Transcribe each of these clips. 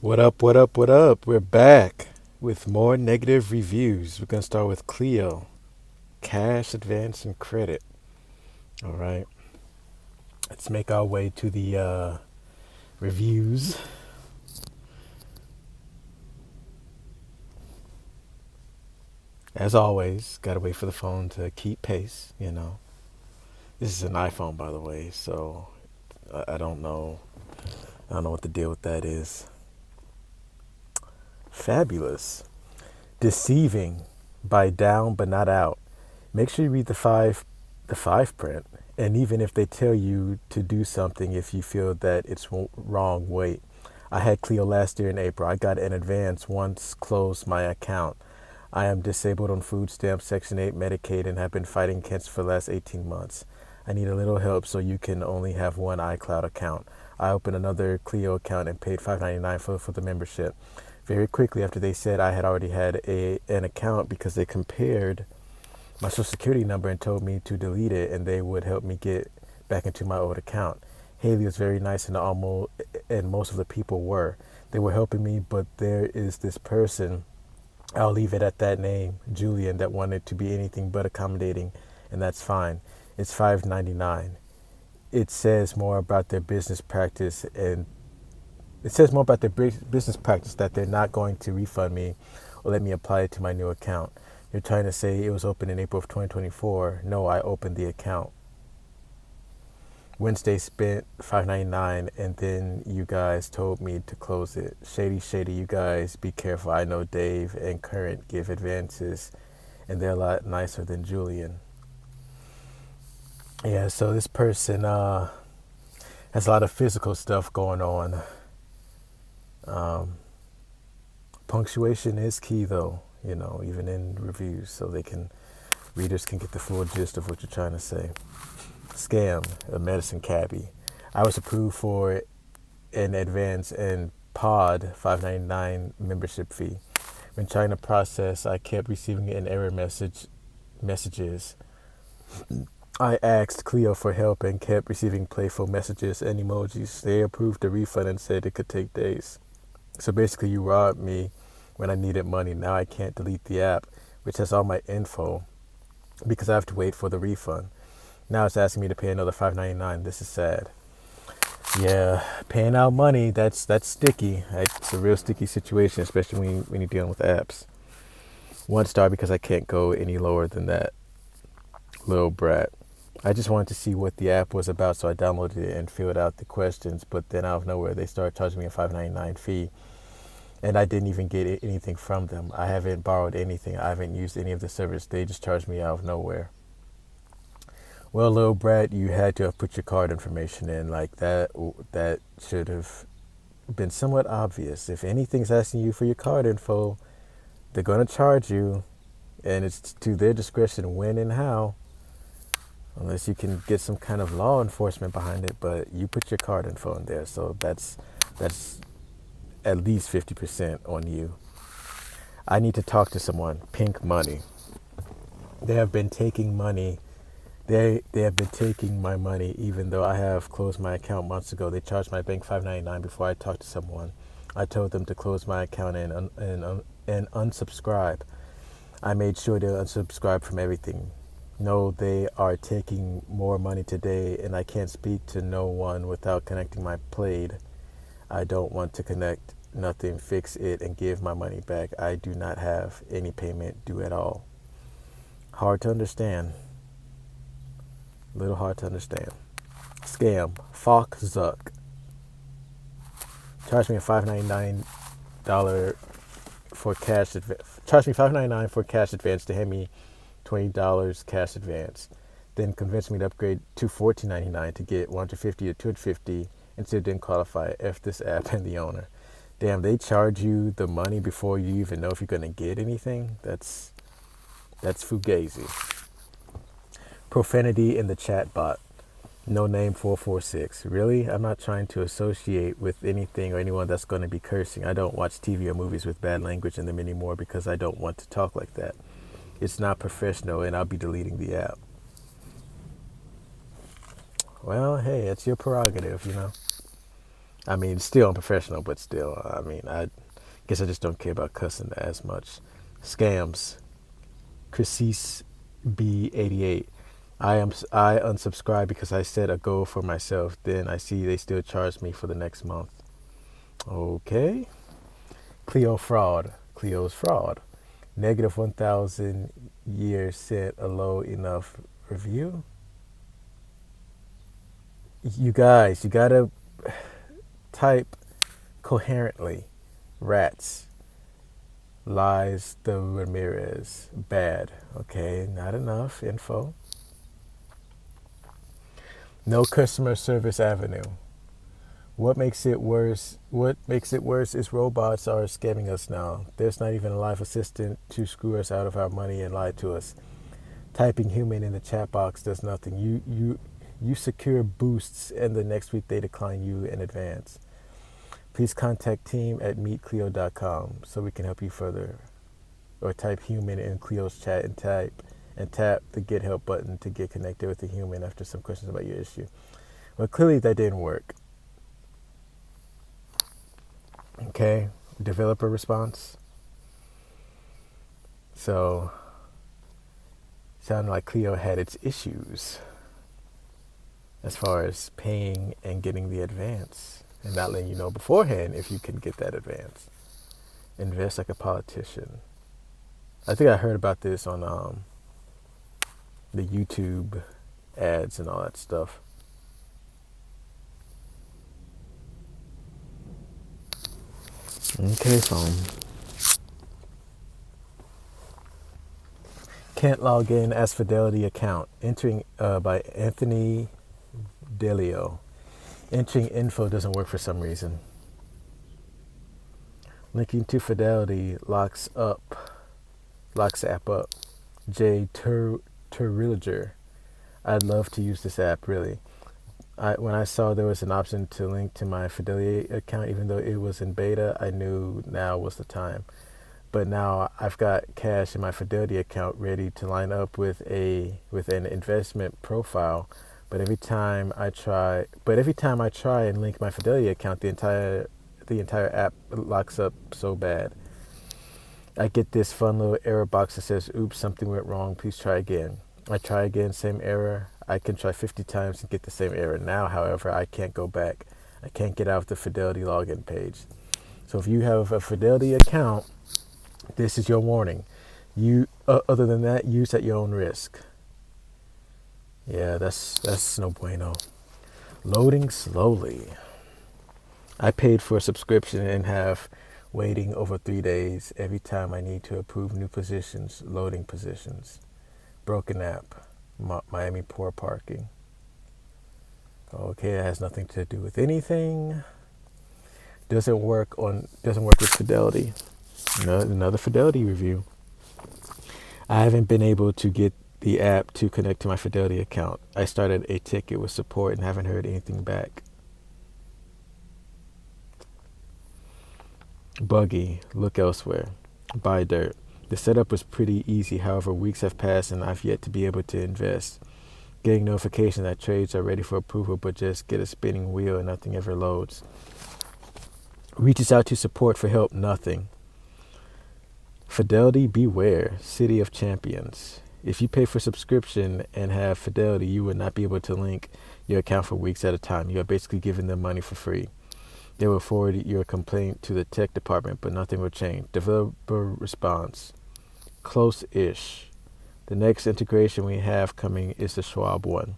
What up, what up, what up? We're back with more negative reviews. We're going to start with Cleo, cash, advance, and credit. All right, let's make our way to the reviews. As always, got to wait for the phone to keep pace. This is an iPhone, by the way, so I don't know. I don't know what the deal with that is. Fabulous. Deceiving by down but not out. Make sure you read the five print. And even if they tell you to do something, if you feel that it's wrong, wait. I had Cleo last year in April. I got an advance once closed my account. I am disabled on food stamps, Section 8 Medicaid, and have been fighting cancer for the last 18 months. I need a little help so you can only have one iCloud account. I opened another Cleo account and paid $5.99 for the membership. Very quickly after they said I had already had an account because they compared my social security number and told me to delete it and they would help me get back into my old account. Haley was very nice and most of the people were. They were helping me, but there is this person, I'll leave it at that name, Julian, that wanted to be anything but accommodating, and that's fine. It's $5.99. It says more about their business practice and it says more about their business practice that they're not going to refund me or let me apply it to my new account. You're trying to say it was open in April of 2024. No, I opened the account. Wednesday spent $5.99 and then you guys told me to close it. Shady, you guys be careful. I know Dave and Current give advances and they're a lot nicer than Julian. Yeah, so this person has a lot of physical stuff going on. Um, Punctuation is key though, even in reviews so readers can get the full gist of what you're trying to say. Scam, a medicine cabbie. I was approved for an advance and pod $5.99 membership fee. When trying to process, I kept receiving an error messages. I asked Cleo for help and kept receiving playful messages and emojis. They approved the refund and said it could take days. So basically you robbed me when I needed money. Now I can't delete the app, which has all my info, because I have to wait for the refund. Now it's asking me to pay another $5.99. This is sad. Yeah, paying out money, that's sticky. It's a real sticky situation, especially when you're dealing with apps. 1 star because I can't go any lower than that. Little brat. I just wanted to see what the app was about, so I downloaded it and filled out the questions, but then out of nowhere they started charging me a $5.99 fee. And I didn't even get anything from them. I haven't borrowed anything. I haven't used any of the service. They just charged me out of nowhere. Well, little brat, you had to have put your card information in like that. That should have been somewhat obvious. If anything's asking you for your card info, they're going to charge you, and it's to their discretion when and how, unless you can get some kind of law enforcement behind it. But you put your card info in there, so that's at least 50% on you. I need to talk to someone. Pink money. They have been taking money. They have been taking my money, even though I have closed my account months ago. They charged my bank $5.99 before I talked to someone. I told them to close my account and unsubscribe. I made sure to unsubscribe from everything. No, they are taking more money today, and I can't speak to no one without connecting my Plaid. I don't want to connect nothing, fix it, and give my money back. I do not have any payment due at all. Hard to understand. Little hard to understand. Scam. Falk Zuck. Charged me a $5.99 for cash advance. Charged me $5.99 for cash advance to hand me $20 cash advance. Then convinced me to upgrade to $14.99 to get $150 to $250 and still didn't qualify. F this app and the owner. Damn, they charge you the money before you even know if you're gonna get anything. That's fugazi. Profanity in the chat bot. No name 446. Really? I'm not trying to associate with anything or anyone that's going to be cursing. I don't watch TV or movies with bad language in them anymore because I don't want to talk like that. It's not professional and I'll be deleting the app. Well, hey, it's your prerogative. I mean, still unprofessional, but still. I mean, I guess I just don't care about cussing as much. Scams. Crisis B88. I unsubscribe because I set a goal for myself. Then I see they still charge me for the next month. Okay. Cleo fraud. Cleo's fraud. Negative 1,000 years sent a low enough review. You guys, you gotta type coherently. Rats. Lies the Ramirez. Bad. Okay, not enough info. No customer service avenue. What makes it worse? What makes it worse is robots are scamming us now. There's not even a live assistant to screw us out of our money and lie to us. Typing human in the chat box does nothing. You secure boosts, and the next week they decline you in advance. Please contact team@meetcleo.com so we can help you further. Or type human in Cleo's chat and tap the get help button to get connected with a human after some questions about your issue. Well, clearly that didn't work. Okay, developer response. So, sounded like Cleo had its issues as far as paying and getting the advance and not letting you know beforehand if you can get that advance. Invest like a politician. I think I heard about this on the YouTube ads and all that stuff. Okay, phone. Can't log in as Fidelity account. Entering by Anthony Delio. Entering info doesn't work for some reason. Linking to Fidelity locks the app up. Jay Terrilliger. I'd love to use this app, really. When I saw there was an option to link to my Fidelity account, even though it was in beta, I knew now was the time. But now I've got cash in my Fidelity account ready to line up with an investment profile. But every time I try and link my Fidelity account, the entire app locks up so bad. I get this fun little error box that says, "Oops, something went wrong. Please try again." I try again, same error. I can try 50 times and get the same error. Now, however, I can't go back. I can't get out of the Fidelity login page. So if you have a Fidelity account, this is your warning. Other than that, use at your own risk. Yeah, that's no bueno. Loading slowly. I paid for a subscription and have waiting over 3 days every time I need to approve new positions, loading positions. Broken app. Miami poor parking. Okay, it has nothing to do with anything. Doesn't work with Fidelity. Another Fidelity review. I haven't been able to get the app to connect to my Fidelity account. I started a ticket with support and haven't heard anything back. Buggy. Look elsewhere. Buy dirt. The setup was pretty easy, however, weeks have passed and I've yet to be able to invest. Getting notification that trades are ready for approval, but just get a spinning wheel and nothing ever loads. Reaches out to support for help, nothing. Fidelity, beware, City of Champions. If you pay for subscription and have Fidelity, you would not be able to link your account for weeks at a time. You are basically giving them money for free. They will forward your complaint to the tech department, but nothing will change. Developer response. Close-ish. The next integration we have coming is the Schwab one.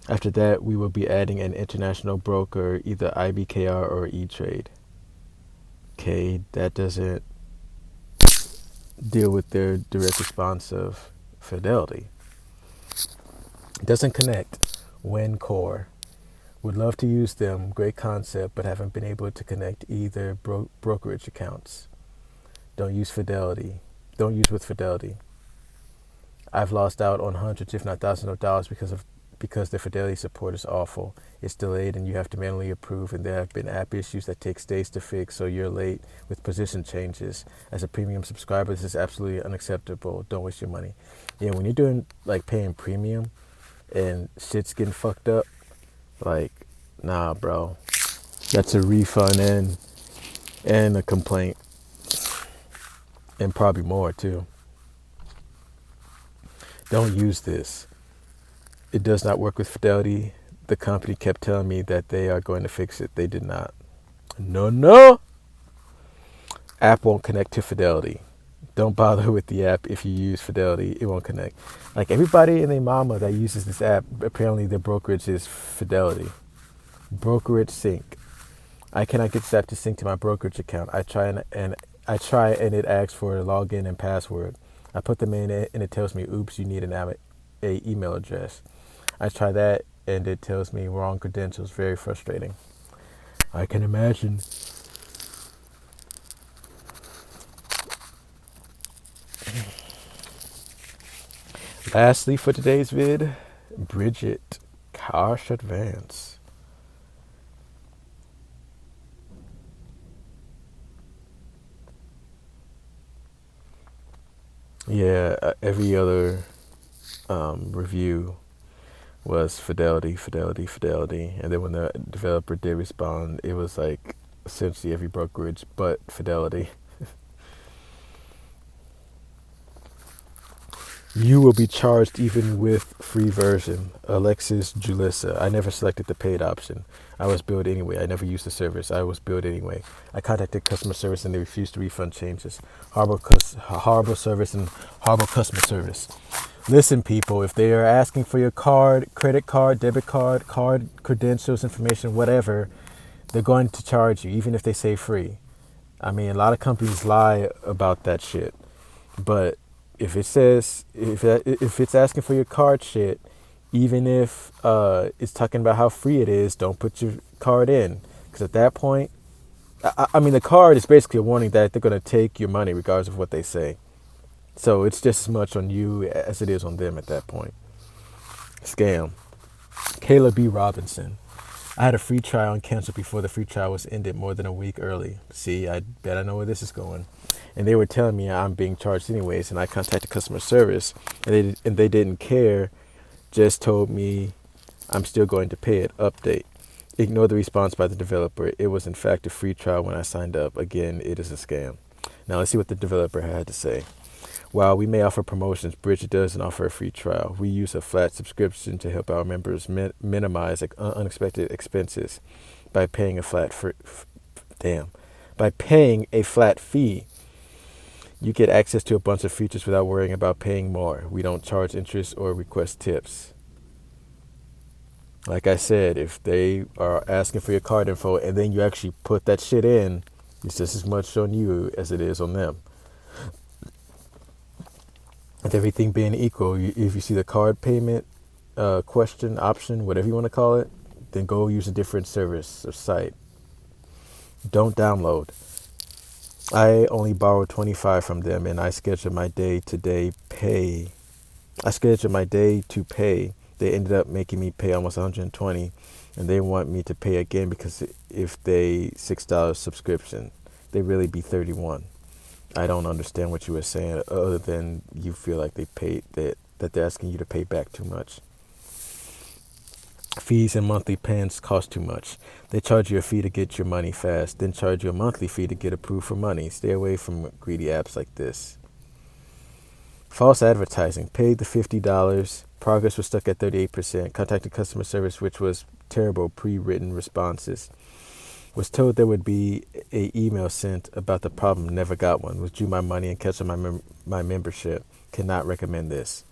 After that, we will be adding an international broker, either IBKR or E-Trade. Okay, that doesn't deal with their direct response of Fidelity. Doesn't connect. WinCore. Would love to use them. Great concept, but haven't been able to connect either brokerage accounts. Don't use with Fidelity. I've lost out on hundreds, if not thousands of dollars because the Fidelity support is awful. It's delayed and you have to manually approve, and there have been app issues that take days to fix, so you're late with position changes. As a premium subscriber, this is absolutely unacceptable. Don't waste your money. Yeah, when you're doing like paying premium and shit's getting fucked up, like, nah, bro. That's a refund and a complaint, and probably more too. Don't use this. It does not work with Fidelity. The company kept telling me that they are going to fix it. They did not. No, no. App won't connect to Fidelity. Don't bother with the app if you use Fidelity. It won't connect. Like everybody and their mama that uses this app, apparently their brokerage is Fidelity. Brokerage sync. I cannot get this app to sync to my brokerage account. I try and it asks for a login and password. I put them in and it tells me, "Oops, you need a email address." I try that and it tells me wrong credentials. Very frustrating. I can imagine. Lastly, for today's vid, Brigit, cash advance. Yeah, every other review was Fidelity, Fidelity, Fidelity. And then when the developer did respond, it was like essentially every brokerage but Fidelity. You will be charged even with free version. Alexis Julissa. I never selected the paid option. I was billed anyway. I never used the service. I was billed anyway. I contacted customer service and they refused to refund changes. Horrible service and horrible customer service. Listen, people, if they are asking for your card, credit card, debit card, card credentials, information, whatever, they're going to charge you, even if they say free. I mean, a lot of companies lie about that shit. But if it says, if it's asking for your card shit, even if it's talking about how free it is, don't put your card in. Because at that point, I mean, the card is basically a warning that they're going to take your money regardless of what they say. So it's just as much on you as it is on them at that point. Scam. Kayla B. Robinson. I had a free trial and canceled before the free trial was ended more than a week early. See, I bet I know where this is going. And they were telling me I'm being charged anyways, and I contacted customer service, and they didn't care, just told me I'm still going to pay it. Update. Ignore the response by the developer. It was in fact a free trial when I signed up. Again, it is a scam. Now let's see what the developer had to say. While we may offer promotions, Brigit doesn't offer a free trial. We use a flat subscription to help our members minimize unexpected expenses by paying a flat fee. You get access to a bunch of features without worrying about paying more. We don't charge interest or request tips. Like I said, if they are asking for your card info and then you actually put that shit in, it's just as much on you as it is on them. With everything being equal, if you see the card payment question, option, whatever you want to call it, then go use a different service or site. Don't download. I only borrowed $25 from them, and I scheduled my day to pay. They ended up making me pay almost $120, and they want me to pay again because if they $6 subscription, they really be $31. I don't understand what you were saying other than you feel like they paid that they're asking you to pay back too much. Fees and monthly payments cost too much. They charge you a fee to get your money fast, then charge you a monthly fee to get approved for money. Stay away from greedy apps like this. False advertising. Paid the $50. Progress was stuck at 38%. Contacted customer service, which was terrible pre-written responses. Was told there would be a email sent about the problem. Never got one. Withdrew my money and canceled my membership. Cannot recommend this.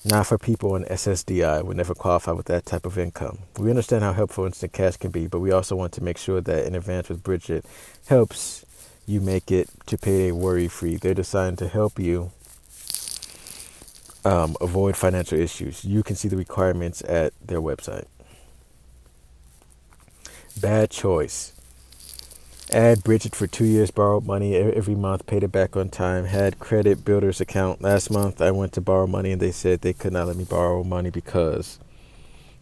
Not for people on SSDI. Would never qualify with that type of income. We understand how helpful instant cash can be, but we also want to make sure that an advance with Brigit helps you make it to payday worry-free. They're designed to help you avoid financial issues. You can see the requirements at their website. Bad choice. Add Brigit for 2 years, borrowed money every month, paid it back on time, had credit builder's account. Last month I went to borrow money and they said they could not let me borrow money because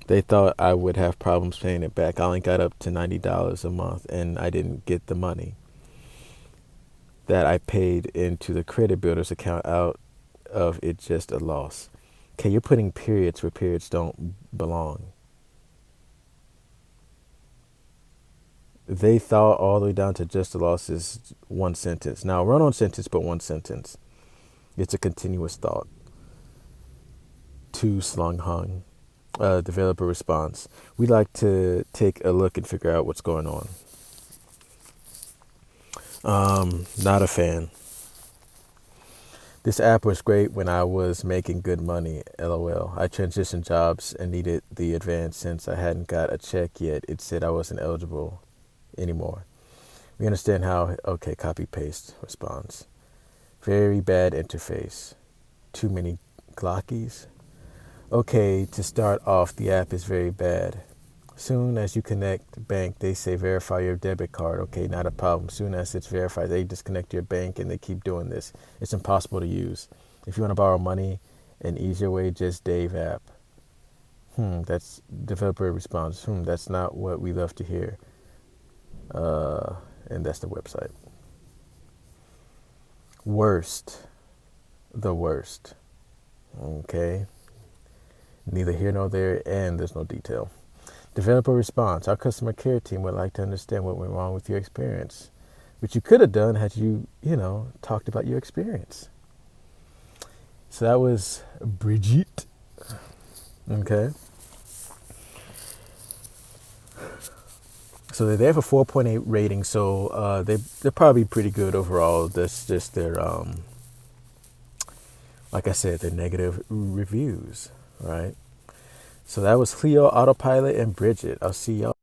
they thought I would have problems paying it back. I only got up to $90 a month and I didn't get the money that I paid into the credit builder's account out of it, just a loss. Okay, you're putting periods where periods don't belong. They thought all the way down to just the loss is one sentence. Now, run on sentence, but one sentence. It's a continuous thought. Too slung hung. Developer response. We like to take a look and figure out what's going on. Not a fan. This app was great when I was making good money, lol. I transitioned jobs and needed the advance since I hadn't got a check yet. It said I wasn't eligible anymore. We understand how, okay, copy paste response. Very bad interface. Too many glockies. Okay, to start off, the app is very bad. Soon as you connect bank, they say verify your debit card. Okay, not a problem. Soon as it's verified, they disconnect your bank and they keep doing this. It's impossible to use. If you want to borrow money, an easier way, just Dave app. That's developer response. That's not what we love to hear. And that's the website. Worst. The worst. Okay. Neither here nor there, and there's no detail. Developer response. Our customer care team would like to understand what went wrong with your experience, which you could have done had you, talked about your experience. So that was Brigit. Okay. So they're there for 4.8 rating. So they're probably pretty good overall. That's just their, like I said, their negative reviews, right? So that was Cleo, Autopilot, and Brigit. I'll see y'all.